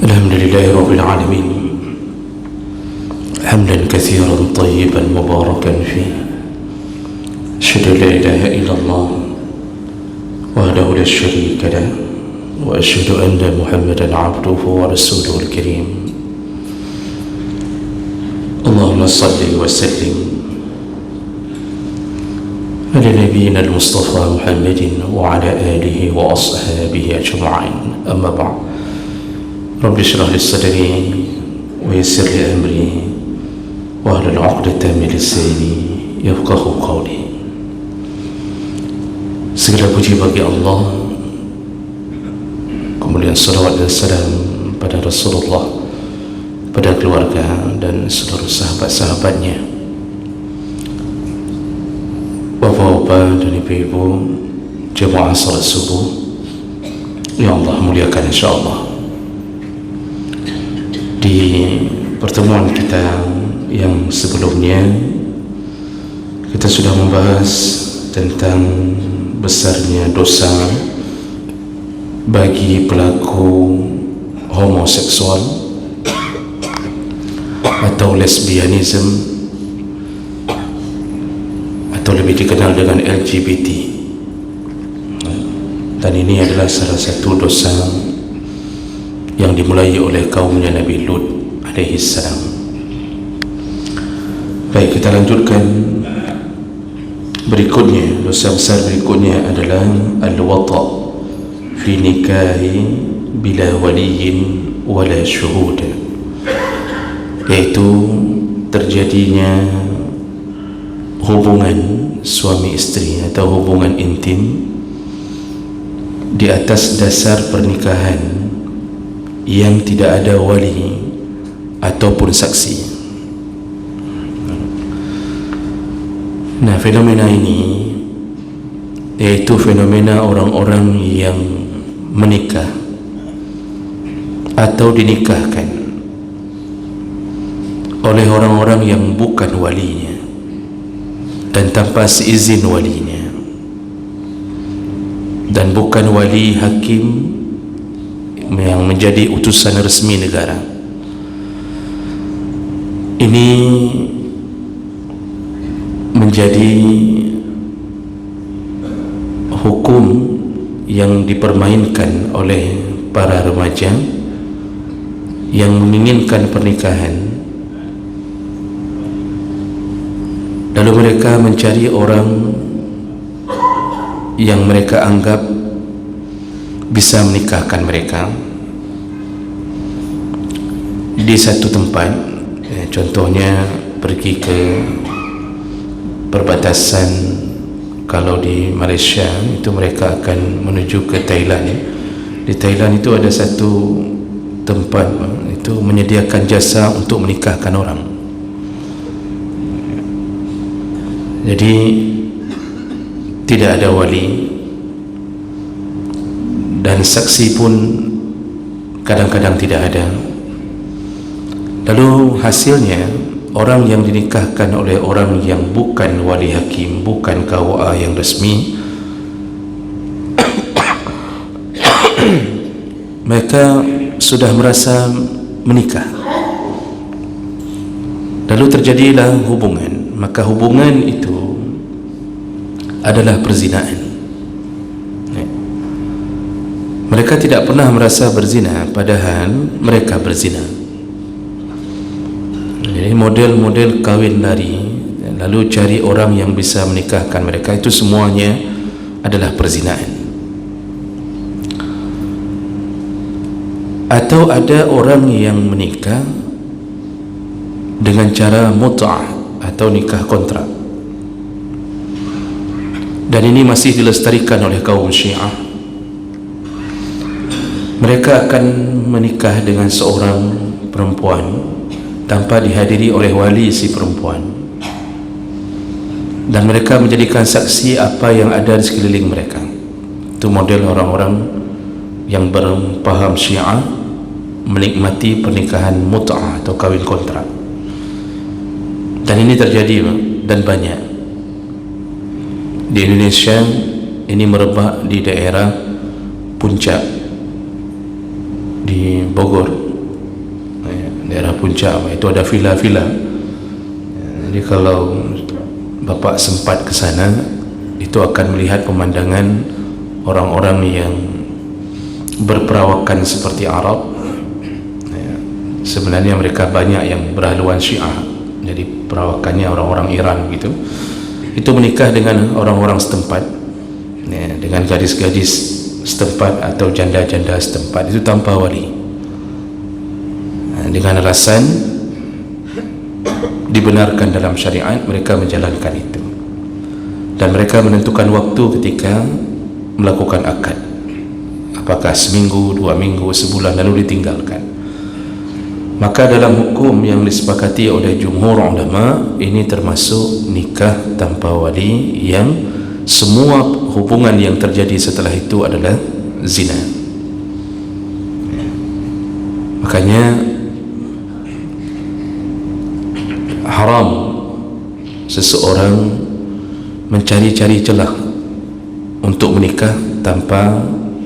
الحمد لله رب العالمين حمدا كثيرا طيبا مباركا فيه أشهد أن لا إله إلا الله وحده لا شريك له وأشهد أن محمدا عبده ورسوله الكريم اللهم صل وسلم على نبينا المصطفى محمد وعلى آله وأصحابه أجمعين أما بعد رب اشرح لي صدري ويسر لي أمري واحلل عقدة من لساني يفقهوا قولي. Segala puji bagi Allah, kemudian salawat dan salam pada Rasulullah, pada keluarga dan seluruh sahabat-sahabatnya, bapak-bapak dan ibu-ibu jemaah salat subuh yang Allah muliakan insyaAllah. Di pertemuan kita yang sebelumnya kita sudah membahas tentang besarnya dosa bagi pelaku homoseksual atau lesbianism atau lebih dikenal dengan LGBT, dan ini adalah salah satu dosa yang dimulai oleh kaumnya Nabi Lut alaihi salam. Baik, kita lanjutkan. Berikutnya, dosa besar berikutnya adalah al-wata' fi nikahi bila waliyin wala syuhud, yaitu terjadinya hubungan suami istri atau hubungan intim di atas dasar pernikahan yang tidak ada wali ataupun saksi. Nah, fenomena ini yaitu fenomena orang-orang yang menikah atau dinikahkan oleh orang-orang yang bukan walinya dan tanpa seizin walinya, dan bukan wali hakim yang menjadi utusan resmi negara. Ini menjadi hukum yang dipermainkan oleh para remaja yang menginginkan pernikahan, lalu mereka mencari orang yang mereka anggap bisa menikahkan mereka di satu tempat. Contohnya pergi ke perbatasan. Kalau di Malaysia itu mereka akan menuju ke Thailand. Di Thailand itu ada satu tempat itu menyediakan jasa untuk menikahkan orang. Jadi tidak ada wali dan saksi pun kadang-kadang tidak ada. Lalu hasilnya orang yang dinikahkan oleh orang yang bukan wali hakim, bukan KUA yang resmi, mereka sudah merasa menikah, lalu terjadilah hubungan. Maka hubungan itu adalah perzinaan. Mereka tidak pernah merasa berzina, padahal mereka berzina. Jadi model-model kahwin lari, lalu cari orang yang bisa menikahkan mereka, itu semuanya adalah perzinaan. Atau ada orang yang menikah dengan cara mut'ah atau nikah kontrak, dan ini masih dilestarikan oleh kaum Syiah. Mereka akan menikah dengan seorang perempuan tanpa dihadiri oleh wali si perempuan, dan mereka menjadikan saksi apa yang ada di sekeliling mereka. Itu model orang-orang yang berpaham Syiah menikmati pernikahan mut'ah atau kawin kontrak. Dan ini terjadi dan banyak di Indonesia. Ini merebak di daerah Puncak di Bogor, daerah Puncak itu ada villa-villa. Jadi kalau Bapak sempat ke sana, itu akan melihat pemandangan orang-orang yang berperawakan seperti Arab. Sebenarnya mereka banyak yang berhaluan Syiah, jadi perawakannya orang-orang Iran gitu. Itu menikah dengan orang-orang setempat, dengan gadis-gadis setempat atau janda-janda setempat, itu tanpa wali, dengan alasan dibenarkan dalam syariat. Mereka menjalankan itu dan mereka menentukan waktu ketika melakukan akad, apakah seminggu, 2 minggu, sebulan, lalu ditinggalkan. Maka dalam hukum yang disepakati oleh jumhur ulama, ini termasuk nikah tanpa wali, yang semua hubungan yang terjadi setelah itu adalah zina. Makanya haram seseorang mencari-cari celah untuk menikah tanpa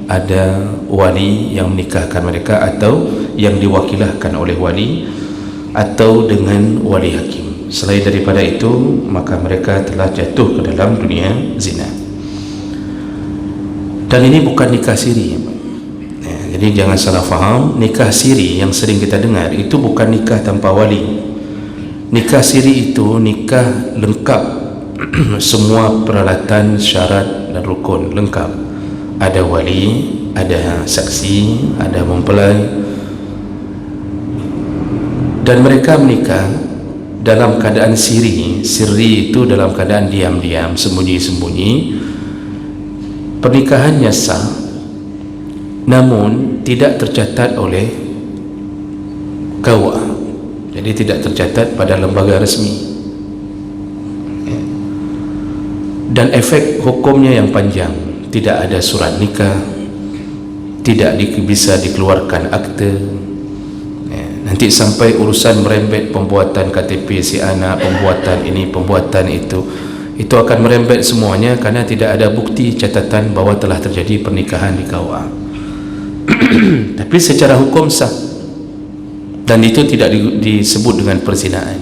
ada wali yang menikahkan mereka, atau yang diwakilahkan oleh wali, atau dengan wali hakim. Selain daripada itu, maka mereka telah jatuh ke dalam dunia zina. Dan ini bukan nikah siri. Jadi jangan salah faham, nikah siri yang sering kita dengar itu bukan nikah tanpa wali. Nikah siri itu nikah lengkap semua peralatan, syarat dan rukun lengkap. Ada wali, ada saksi, ada mempelai, dan mereka menikah dalam keadaan siri. Siri itu dalam keadaan diam-diam, sembunyi-sembunyi. Pernikahannya sah, namun tidak tercatat oleh KUA, jadi tidak tercatat pada lembaga resmi. Dan efek hukumnya yang panjang, tidak ada surat nikah, tidak bisa dikeluarkan akte. Nanti sampai urusan merembet pembuatan KTP si anak, pembuatan ini, pembuatan itu akan merembet semuanya, karena tidak ada bukti catatan bahawa telah terjadi pernikahan di KUA. Tapi secara hukum sah, dan itu tidak disebut dengan perzinaan.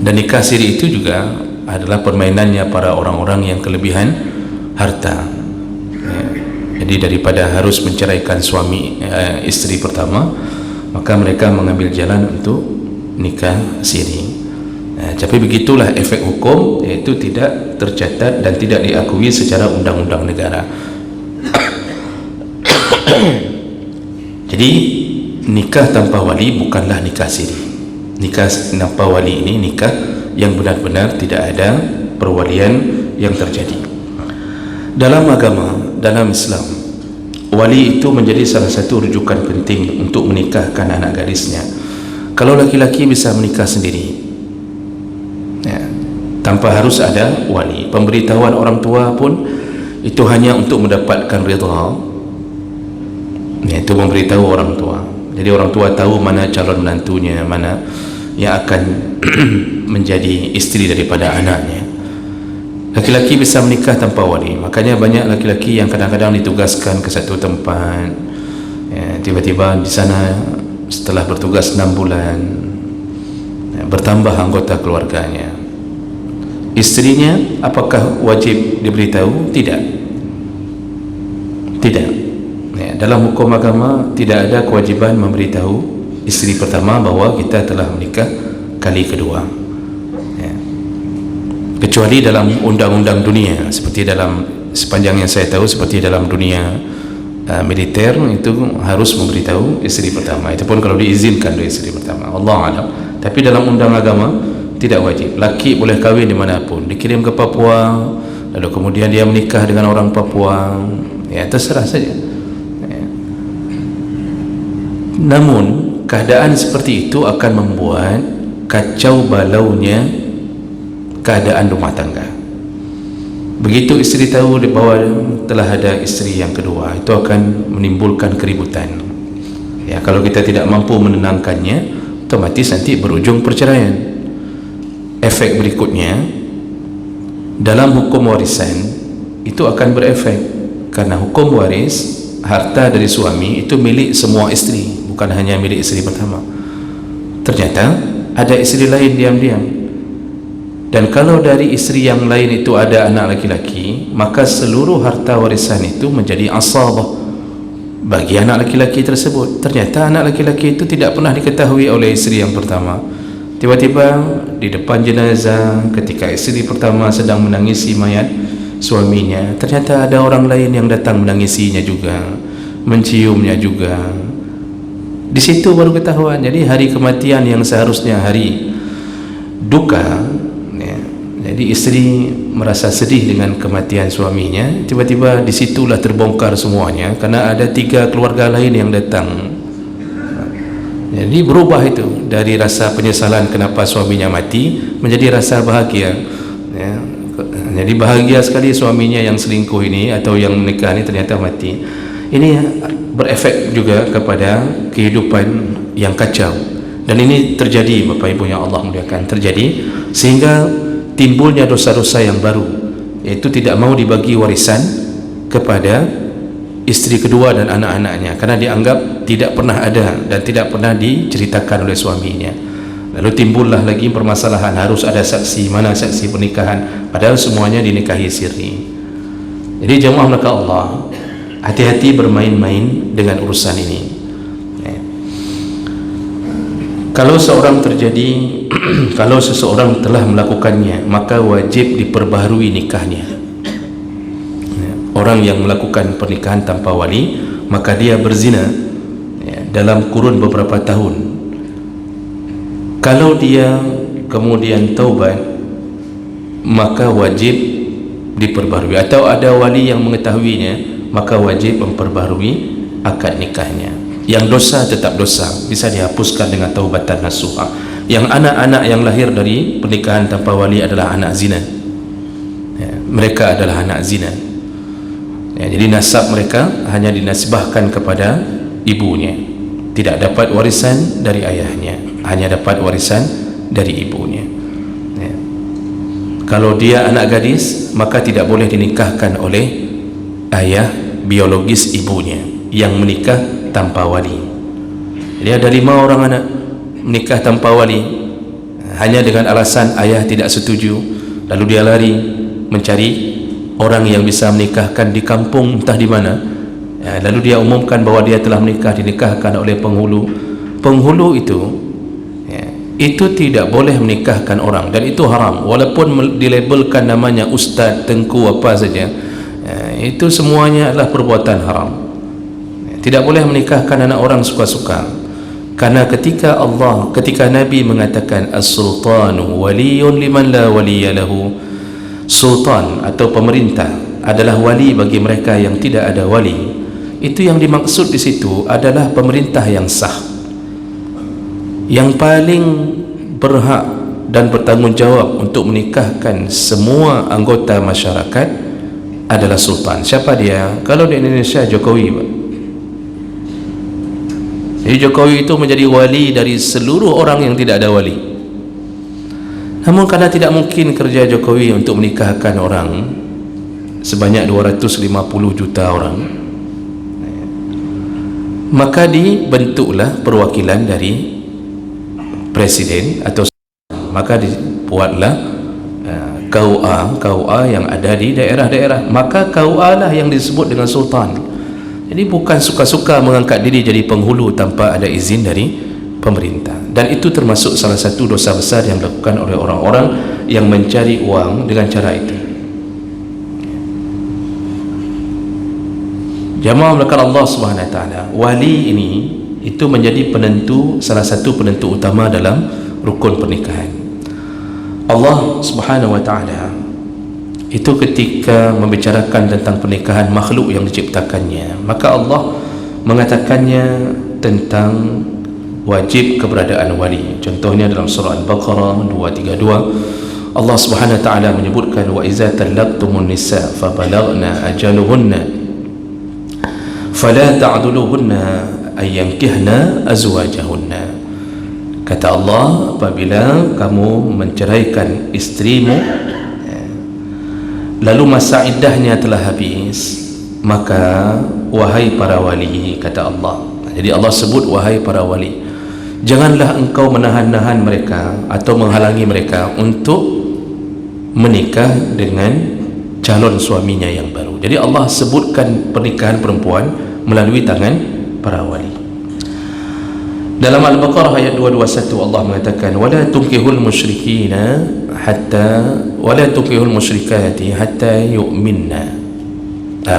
Dan nikah siri itu juga adalah permainannya para orang-orang yang kelebihan harta. Jadi daripada harus menceraikan suami isteri pertama, maka mereka mengambil jalan untuk nikah siri. Tapi begitulah efek hukum, yaitu tidak tercatat dan tidak diakui secara undang-undang negara. Jadi nikah tanpa wali bukanlah nikah siri. Nikah tanpa wali ini nikah yang benar-benar tidak ada perwalian yang terjadi. Dalam agama, dalam Islam, wali itu menjadi salah satu rujukan penting untuk menikahkan anak gadisnya. Kalau laki-laki bisa menikah sendiri, tanpa harus ada wali. Pemberitahuan orang tua pun itu hanya untuk mendapatkan redha, itu memberitahu orang tua. Jadi orang tua tahu mana calon menantunya, mana yang akan menjadi istri daripada anaknya. Laki-laki bisa menikah tanpa wali. Makanya banyak laki-laki yang kadang-kadang ditugaskan ke satu tempat, tiba-tiba di sana setelah bertugas 6 bulan bertambah anggota keluarganya. Istrinya apakah wajib diberitahu? Tidak. Dalam hukum agama tidak ada kewajiban memberitahu isteri pertama bahawa kita telah menikah kali kedua, kecuali dalam undang-undang dunia, seperti dalam, sepanjang yang saya tahu, seperti dalam dunia militer itu harus memberitahu isteri pertama. Itu pun kalau diizinkan oleh isteri pertama, Allah alam. Tapi dalam undang agama tidak wajib. Laki boleh kahwin dimanapun, dikirim ke Papua, lalu kemudian dia menikah dengan orang Papua, terserah saja. Namun keadaan seperti itu akan membuat kacau balaunya keadaan rumah tangga. Begitu isteri tahu bahawa telah ada isteri yang kedua, itu akan menimbulkan keributan. Kalau kita tidak mampu menenangkannya, otomatis nanti berujung perceraian. Efek berikutnya dalam hukum warisan itu akan berefek, karena hukum waris, harta dari suami itu milik semua isteri, bukan hanya milik isteri pertama. Ternyata ada isteri lain diam-diam. Dan kalau dari isteri yang lain itu ada anak laki-laki, maka seluruh harta warisan itu menjadi asabah bagi anak laki-laki tersebut. Ternyata anak laki-laki itu tidak pernah diketahui oleh isteri yang pertama. Tiba-tiba di depan jenazah, ketika isteri pertama sedang menangisi mayat suaminya, ternyata ada orang lain yang datang menangisinya juga, menciumnya juga. Di situ baru ketahuan. Jadi hari kematian yang seharusnya hari duka, ya, jadi isteri merasa sedih dengan kematian suaminya, tiba-tiba disitulah terbongkar semuanya, karena ada 3 keluarga lain yang datang. Jadi berubah itu dari rasa penyesalan kenapa suaminya mati menjadi rasa bahagia, ya. Jadi bahagia sekali suaminya yang selingkuh ini atau yang menikah ini ternyata mati. Ini berefek juga kepada kehidupan yang kacau, dan ini terjadi Bapak Ibu yang Allah muliakan, terjadi sehingga timbulnya dosa-dosa yang baru, yaitu tidak mau dibagi warisan kepada isteri kedua dan anak-anaknya karena dianggap tidak pernah ada dan tidak pernah diceritakan oleh suaminya. Lalu timbullah lagi permasalahan, harus ada saksi, mana saksi pernikahan, padahal semuanya dinikahi sirri. Jadi jemaah maka Allah, hati-hati bermain-main dengan urusan ini, ya. Kalau seorang terjadi kalau seseorang telah melakukannya, maka wajib diperbaharui nikahnya, ya. Orang yang melakukan pernikahan tanpa wali, maka dia berzina, ya, dalam kurun beberapa tahun. Kalau dia kemudian taubat, maka wajib diperbaharui, atau ada wali yang mengetahuinya, maka wajib memperbaharui akad nikahnya. Yang dosa tetap dosa, bisa dihapuskan dengan taubatan nasuha. Yang anak-anak yang lahir dari pernikahan tanpa wali adalah anak zina, ya, mereka adalah anak zina, ya, jadi nasab mereka hanya dinasbahkan kepada ibunya, tidak dapat warisan dari ayahnya, hanya dapat warisan dari ibunya, ya. Kalau dia anak gadis, maka tidak boleh dinikahkan oleh ayah biologis ibunya yang menikah tanpa wali. Jadi ada 5 orang anak menikah tanpa wali, hanya dengan alasan ayah tidak setuju, lalu dia lari mencari orang yang bisa menikahkan di kampung entah di mana, ya, lalu dia umumkan bahwa dia telah menikah, dinikahkan oleh penghulu. Penghulu itu, ya, itu tidak boleh menikahkan orang, dan itu haram, walaupun dilabelkan namanya ustaz, tengku, apa saja, ya, itu semuanya adalah perbuatan haram. Tidak boleh menikahkan anak orang suka-suka, karena ketika Nabi mengatakan as-sultanu waliyun liman la waliya lahu, sultan atau pemerintah adalah wali bagi mereka yang tidak ada wali, itu yang dimaksud di situ adalah pemerintah yang sah. Yang paling berhak dan bertanggungjawab untuk menikahkan semua anggota masyarakat adalah sultan. Siapa dia? Kalau di Indonesia, Jokowi, Pak. Jadi Jokowi itu menjadi wali dari seluruh orang yang tidak ada wali. Namun karena tidak mungkin kerja Jokowi untuk menikahkan orang sebanyak 250 juta orang, maka dibentuklah perwakilan dari presiden atau, maka dibuatlah KUA yang ada di daerah-daerah, maka KUA lah yang disebut dengan sultan. Jadi bukan suka-suka mengangkat diri jadi penghulu tanpa ada izin dari pemerintah. Dan itu termasuk salah satu dosa besar yang dilakukan oleh orang-orang yang mencari uang dengan cara itu. Jamaah melakukan Allah Subhanahu Wa Taala, wali ini itu menjadi penentu, salah satu penentu utama dalam rukun pernikahan. Allah Subhanahu Wa Taala itu ketika membicarakan tentang pernikahan makhluk yang diciptakannya, maka Allah mengatakannya tentang wajib keberadaan wali. Contohnya dalam surah Al-Baqarah 232, Allah Subhanahu wa taala menyebutkan, wa iza talaqtumun nisa fa balaghna ajaluhunna fala ta'duluhunna ay yankihna azwajahunna. Kata Allah, apabila kamu menceraikan istrimu lalu masa iddahnya telah habis, maka wahai para wali, kata Allah, Jadi Allah sebut, wahai para wali, janganlah engkau menahan-nahan mereka atau menghalangi mereka untuk menikah dengan calon suaminya yang baru. Jadi Allah sebutkan pernikahan perempuan melalui tangan para wali. Dalam Al-Baqarah ayat 221 Allah mengatakan, wala tunkihul musyrikina hatta wala tunkihul musyrikati hatta yu'minna.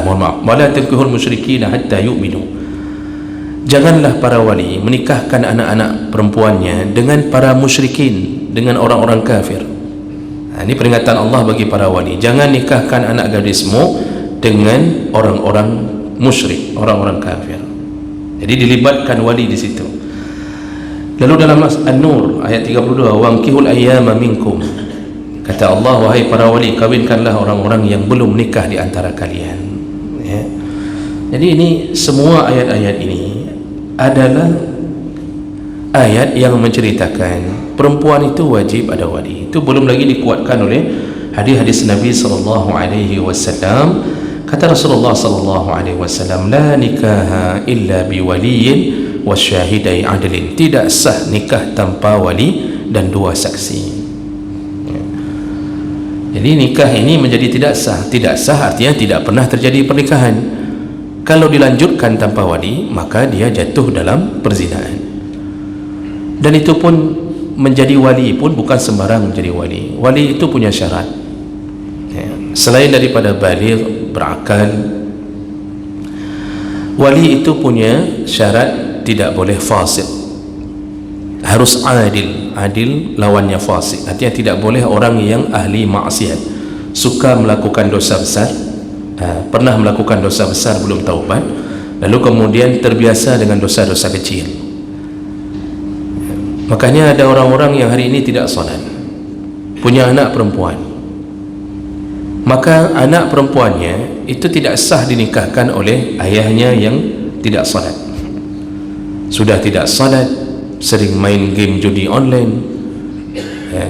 Mohon maaf, wala tunkihul musyrikina hatta yu'minu. Janganlah para wali menikahkan anak-anak perempuannya dengan para musyrikin, dengan orang-orang kafir. Ini peringatan Allah bagi para wali, jangan nikahkan anak gadismu dengan orang-orang musyrik, orang-orang kafir. Jadi dilibatkan wali di situ. Lalu dalam An-Nur ayat 32, wangkihul ayyama minkum, kata Allah, wahai para wali, kawinkanlah orang-orang yang belum nikah di antara kalian. Ya. Jadi ini semua ayat-ayat ini adalah ayat yang menceritakan perempuan itu wajib ada wali. Itu belum lagi dikuatkan oleh hadis-hadis Nabi sallallahu alaihi wasallam. Kata Rasulullah sallallahu alaihi wasallam, la nikaha illa biwaliyin wasyahidai adlin. Tidak sah nikah tanpa wali dan dua saksi. Ya. Jadi nikah ini menjadi tidak sah. Tidak sah artinya tidak pernah terjadi pernikahan. Kalau dilanjutkan tanpa wali, maka dia jatuh dalam perzinaan. Dan itu pun menjadi wali pun bukan sembarang menjadi wali. Wali itu punya syarat. Ya. Selain daripada baligh, berakal, wali itu punya syarat, tidak boleh fasik, harus adil. Adil lawannya fasik, artinya tidak boleh orang yang ahli maksiat, suka melakukan dosa besar, pernah melakukan dosa besar belum taubat, lalu kemudian terbiasa dengan dosa-dosa kecil. Makanya ada orang-orang yang hari ini tidak salat, punya anak perempuan, maka anak perempuannya itu tidak sah dinikahkan oleh ayahnya yang tidak salat. Sudah tidak salat, sering main game judi online,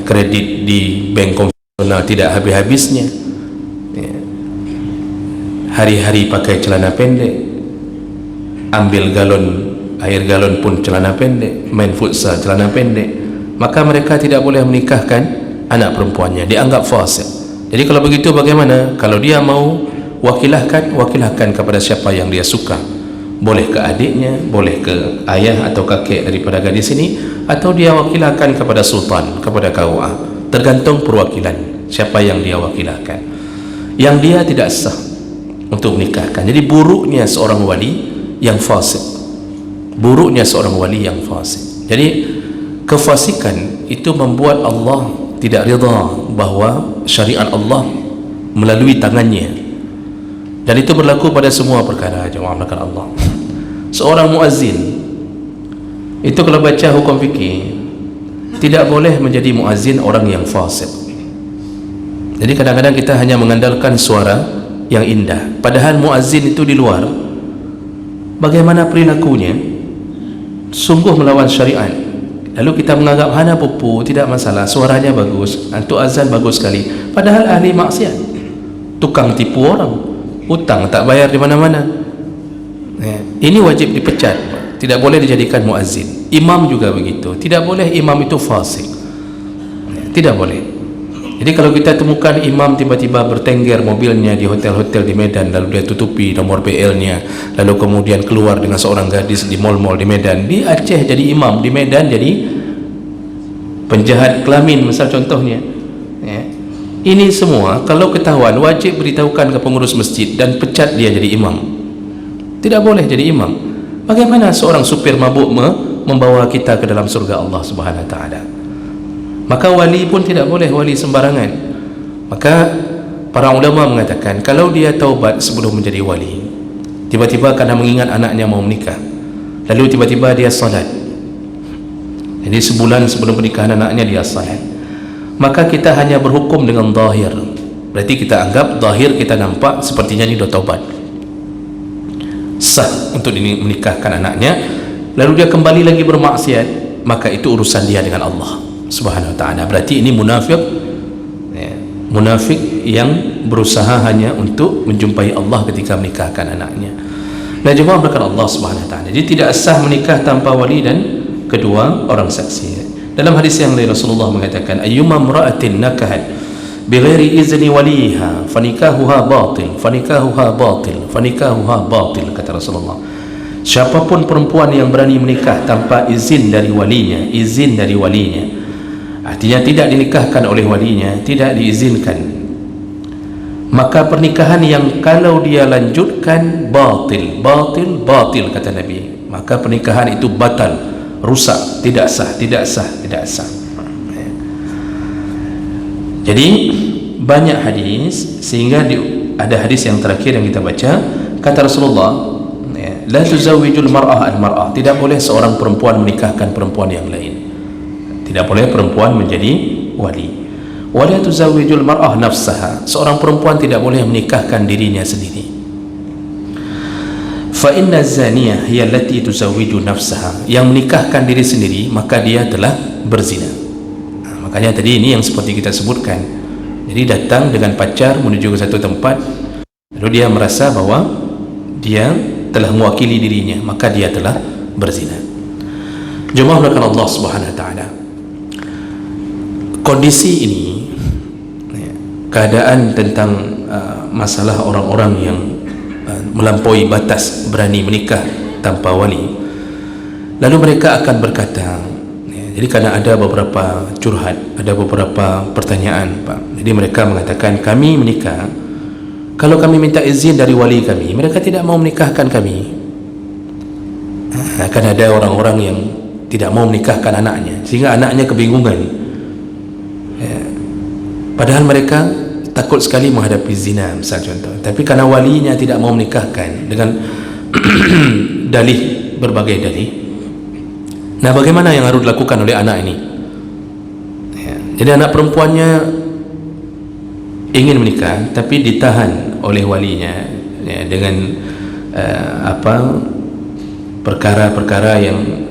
kredit di bank konvensional tidak habis-habisnya, hari-hari pakai celana pendek, ambil galon air galon pun celana pendek, main futsal celana pendek, maka mereka tidak boleh menikahkan anak perempuannya, dianggap fasik. Jadi kalau begitu bagaimana? Kalau dia mau wakilahkan kepada siapa yang dia suka. Boleh ke adiknya, boleh ke ayah atau kakek daripada gadis ini, atau dia wakilahkan kepada sultan, kepada KUA, tergantung perwakilan siapa yang dia wakilahkan. Yang dia tidak sah untuk menikahkan. Jadi buruknya seorang wali yang fasik, buruknya seorang wali yang fasik. Jadi kefasikan itu membuat Allah tidak rida bahawa syariat Allah melalui tangannya. Dan itu berlaku pada semua perkara. Jemaah melakukan Allah. Seorang muazzin itu kalau baca hukum fikih tidak boleh menjadi muazzin orang yang fasik. Jadi kadang-kadang kita hanya mengandalkan suara yang indah, padahal muazzin itu di luar, bagaimana perilakunya sungguh melawan syariat. Lalu kita menganggap hana pupu, tidak masalah, suaranya bagus, untuk azan bagus sekali, padahal ahli maksiat, tukang tipu orang, hutang tak bayar di mana-mana. Ini wajib dipecat, tidak boleh dijadikan muazzin. Imam juga begitu, tidak boleh imam itu fasik, tidak boleh. Jadi kalau kita temukan imam tiba-tiba bertengger mobilnya di hotel-hotel di Medan, lalu dia tutupi nomor BL-nya, lalu kemudian keluar dengan seorang gadis di mall-mall di Medan, di Aceh jadi imam, di Medan jadi penjahat kelamin misal contohnya, ini semua kalau ketahuan wajib beritahukan ke pengurus masjid dan pecat dia jadi imam. Tidak boleh jadi imam. Bagaimana seorang supir mabuk membawa kita ke dalam surga Allah Subhanahu wa taala? Maka wali pun tidak boleh wali sembarangan. Maka para ulama mengatakan kalau dia taubat sebelum menjadi wali, tiba-tiba karena mengingat anaknya mau menikah, lalu tiba-tiba dia salat, jadi sebulan sebelum pernikahan anaknya dia salat, maka kita hanya berhukum dengan zahir. Berarti kita anggap zahir kita nampak sepertinya dia dah taubat, sah untuk menikahkan anaknya. Lalu dia kembali lagi bermaksiat, maka itu urusan dia dengan Allah Subhanahu wa ta'ala. Berarti ini munafik, munafik yang berusaha hanya untuk menjumpai Allah ketika menikahkan anaknya. Dan jemaah berkata Allah Subhanahu wa taala, jadi tidak sah menikah tanpa wali dan kedua orang saksi. Dalam hadis yang lain Rasulullah mengatakan, ayyuma imra'atin nakahat bighairi izni waliha fanikahuha batil, fanikahuha batil, fanikahuha batil, kata Rasulullah. Siapapun perempuan yang berani menikah tanpa izin dari walinya, izin dari walinya, artinya tidak dinikahkan oleh walinya, tidak diizinkan, maka pernikahan yang kalau dia lanjutkan batil, batil, batil, kata Nabi, maka pernikahan itu batal, rusak, tidak sah, tidak sah, tidak sah. Jadi banyak hadis, sehingga ada hadis yang terakhir yang kita baca, kata Rasulullah, la tuzawwijul mar'ah al-mar'ah, tidak boleh seorang perempuan menikahkan perempuan yang lain, tidak boleh perempuan menjadi wali. Wa la tuzawwijul mar'ah nafsaha, seorang perempuan tidak boleh menikahkan dirinya sendiri. Fa inna zaniyah hiya allati tuzawwiju nafsaha, yang menikahkan diri sendiri maka dia telah berzina. Makanya tadi ini yang seperti kita sebutkan, jadi datang dengan pacar menuju ke satu tempat, lalu dia merasa bahwa dia telah mewakili dirinya, maka dia telah berzina. Jemaah melakukan Allah Subhanahu wa taala, kondisi ini, keadaan tentang masalah orang-orang yang melampaui batas berani menikah tanpa wali, lalu mereka akan berkata, jadi karena ada beberapa curhat, ada beberapa pertanyaan, Pak, jadi mereka mengatakan, kami menikah, kalau kami minta izin dari wali kami, mereka tidak mau menikahkan kami. Akan ada orang-orang yang tidak mau menikahkan anaknya, sehingga anaknya kebingungan, padahal mereka takut sekali menghadapi zina, misal contoh, tapi karena walinya tidak mau menikahkan dengan dalih, berbagai dalih. Nah, bagaimana yang harus dilakukan oleh anak ini? Jadi anak perempuannya ingin menikah tapi ditahan oleh walinya, dengan perkara-perkara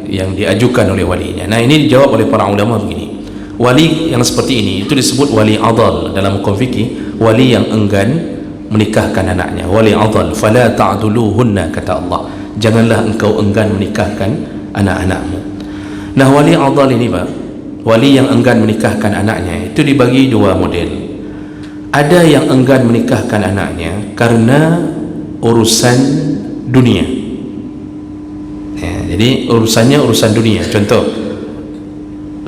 yang diajukan oleh walinya. Nah, ini dijawab oleh para ulama begini, wali yang seperti ini itu disebut wali adal dalam hukum fikih, wali yang enggan menikahkan anaknya, wali adal. Fala ta'duluhunna, kata Allah, janganlah engkau enggan menikahkan anak-anakmu. Nah, wali adal ini, Pak, wali yang enggan menikahkan anaknya itu dibagi dua model. Ada yang enggan menikahkan anaknya karena urusan dunia, jadi urusannya urusan dunia. Contoh,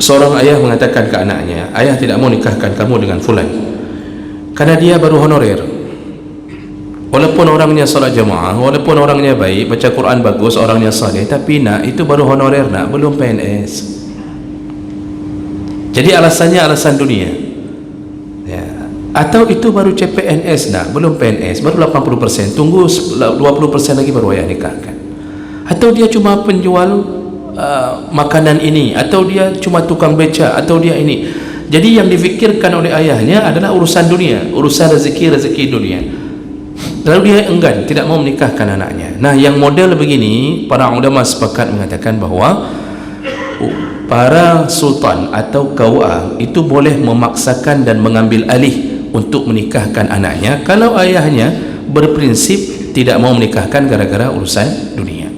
seorang ayah mengatakan ke anaknya, ayah tidak mau nikahkan kamu dengan fulan karena dia baru honorer, walaupun orangnya salat jamaah, walaupun orangnya baik, baca Quran bagus, orangnya saleh, tapi nak, itu baru honorer, nak, belum PNS. Jadi alasannya alasan dunia, ya. Atau itu baru CPNS, nak, belum PNS, baru 80%, tunggu 20% lagi baru ayah nikahkan. Atau dia cuma penjual makanan ini, atau dia cuma tukang beca, atau dia ini. Jadi yang difikirkan oleh ayahnya adalah urusan dunia, urusan rezeki dunia. Lalu dia enggan, tidak mau menikahkan anaknya. Nah, yang model begini, para ulama sepakat mengatakan bahwa para sultan atau kaua itu boleh memaksakan dan mengambil alih untuk menikahkan anaknya kalau ayahnya berprinsip tidak mau menikahkan gara-gara urusan dunia.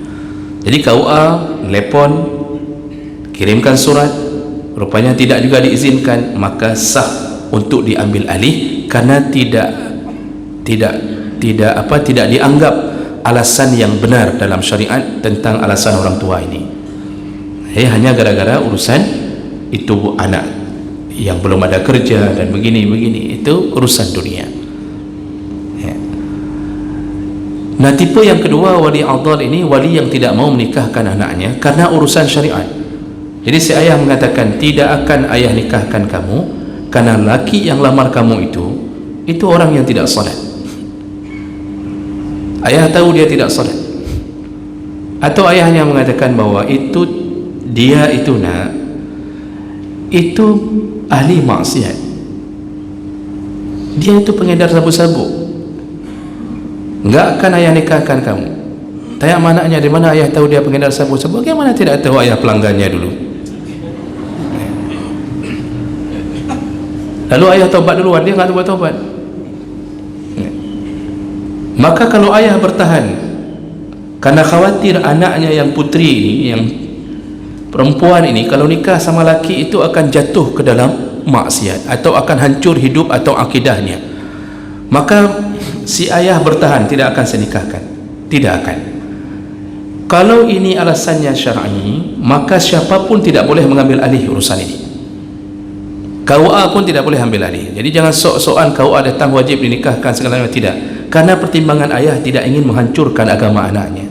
Jadi kaua telepon, kirimkan surat, rupanya tidak juga diizinkan, maka sah untuk diambil alih karena tidak dianggap alasan yang benar dalam syariat tentang alasan orang tua ini. Hanya gara-gara urusan itu anak yang belum ada kerja dan begini, itu urusan dunia. Nah, tipe yang kedua wali adal ini, wali yang tidak mau menikahkan anaknya karena urusan syariat. Jadi si ayah mengatakan, tidak akan ayah nikahkan kamu karena laki yang lamar kamu itu orang yang tidak salat. Ayah tahu dia tidak salat. Atau ayahnya mengatakan bahwa dia itu ahli maksiat, dia itu pengedar sabu-sabu, enggak akan ayah nikahkan kamu. Tanya anaknya, di mana ayah tahu dia pengedar sabu-sabu? Bagaimana tidak tahu ayah pelanggannya dulu? Lalu ayah taubat duluan, dia enggak taubat. Maka kalau ayah bertahan Karena khawatir anaknya yang putri ini, yang perempuan ini, kalau nikah sama laki itu akan jatuh ke dalam maksiat atau akan hancur hidup atau akidahnya. Maka si ayah bertahan, tidak akan saya nikahkan, tidak akan. Kalau ini alasannya syar'i, maka siapapun tidak boleh mengambil alih urusan ini. KUA pun tidak boleh ambil alih. Jadi jangan sok-sokan KUA datang wajib dinikahkan segalanya, tidak. Karena pertimbangan ayah tidak ingin menghancurkan agama anaknya.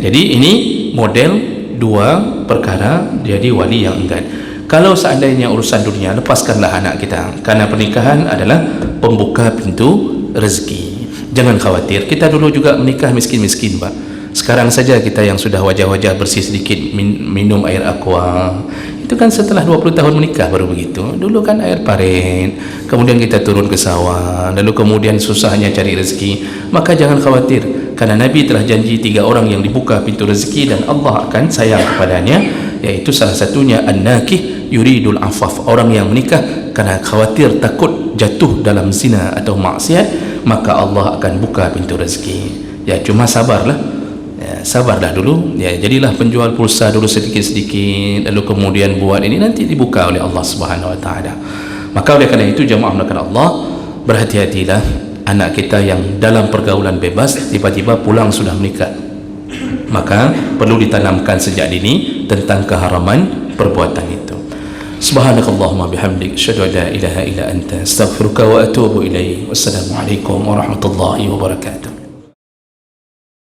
Jadi ini model dua perkara jadi wali yang enggan. Kalau seandainya urusan dunia, lepaskanlah anak kita, karena pernikahan adalah pembuka pintu rezeki. Jangan khawatir, kita dulu juga menikah miskin-miskin, Pak. Sekarang saja kita yang sudah wajah-wajah bersih sedikit minum air aqua, itu kan setelah 20 tahun menikah baru begitu. Dulu kan air paren, kemudian kita turun ke sawah, lalu kemudian susahnya cari rezeki. Maka jangan khawatir, karena Nabi telah janji 3 orang yang dibuka pintu rezeki dan Allah akan sayang kepadanya, yaitu salah satunya an-nakih yuridul afaf, orang yang menikah karena khawatir takut jatuh dalam zina atau maksiat, maka Allah akan buka pintu rezeki. Ya cuma sabarlah, ya, sabarlah dulu, ya jadilah penjual pulsa dulu sedikit-sedikit, lalu kemudian buat ini, nanti dibuka oleh Allah Subhanahu wa taala. Maka oleh kerana itu jemaah melakukan Allah, berhati-hatilah anak kita yang dalam pergaulan bebas tiba-tiba pulang sudah menikah. Maka perlu ditanamkan sejak dini tentang keharaman perbuatan itu. Subhanakallahumma bihamdik, asyhadu an la ilaha illa anta, astaghfiruka wa atubu ilaik. Wassalamualaikum warahmatullahi wabarakatuh.